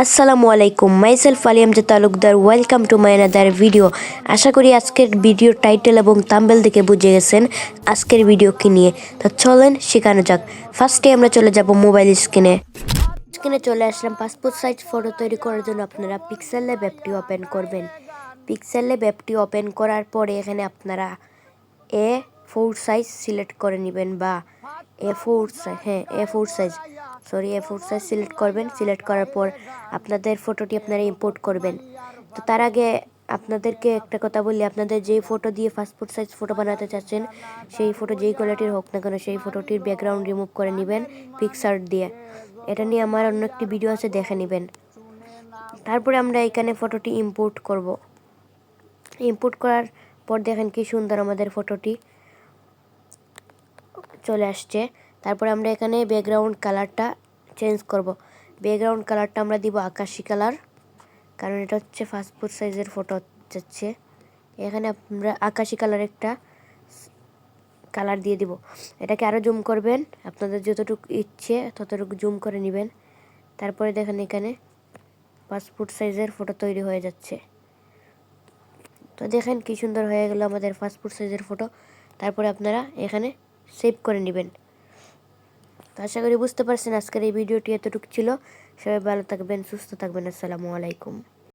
আসসালামু আলাইকুম, myself Amja Talukdar. Welcome to my another video. আশা করি আজকের ভিডিও টাইটেল এবং থাম্বনেল দেখে বুঝে গেছেন আজকের ভিডিও কি নিয়ে। তো চলেন শেখানো যাক। ফার্স্টে আমরা চলে যাব মোবাইল স্ক্রিনে চলে আসলাম। পাসপোর্ট সাইজ ফটো তৈরি করার জন্য আপনারা পিক্সেলল্যাব অ্যাপটি ওপেন করবেন। পিক্সেলল্যাব অ্যাপটি ওপেন করার পরে এখানে আপনারা A4 সাইজ সিলেক্ট করে নেবেন, বা A4 সাইজ সিলেক্ট করবেন। সিলেক্ট করার পর আপনাদের ফটোটি আপনারা ইম্পোর্ট করবেন। তো তার আগে আপনাদেরকে একটা কথা বলি, আপনাদের যেই ফটো দিয়ে পাসপোর্ট সাইজ ফটো বানাতে চাচ্ছেন, সেই ফটো যেই কোয়ালিটির হোক না কেন, সেই ফটোটির ব্যাকগ্রাউন্ড রিমুভ করে নেবেন পিক্সআর্ট দিয়ে। এটা নিয়ে আমার অন্য একটি ভিডিও আছে, দেখে নেবেন। তারপরে আমরা এখানে ফটোটি ইম্পোর্ট করব। ইম্পোর্ট করার পর দেখেন কি সুন্দর আমাদের ফটোটি চলে আসছে। তারপরে আমরা এখানে ব্যাকগ্রাউন্ড কালারটা চেঞ্জ করব। ব্যাকগ্রাউন্ড কালারটা আমরা দিব আকাশি কালার, কারণ এটা হচ্ছে পাসপোর্ট সাইজের ফটো যাচ্ছে। এখানে আমরা আকাশি কালার একটা কালার দিয়ে দিব। এটাকে আরও জুম করবেন, আপনাদের যতটুকু ইচ্ছে ততটুকু জুম করে নেবেন। তারপরে দেখেন এখানে পাসপোর্ট সাইজের ফটো তৈরি হয়ে যাচ্ছে। তো দেখেন কি সুন্দর হয়ে গেল আমাদের পাসপোর্ট সাইজের ফটো। তারপরে আপনারা এখানে সেভ করে নেবেন। তো আশা করি বুঝতে পারছেন আজকের এই ভিডিওটি এতটুকু ছিল। সবাই ভালো থাকবেন, সুস্থ থাকবেন। আসসালামু আলাইকুম।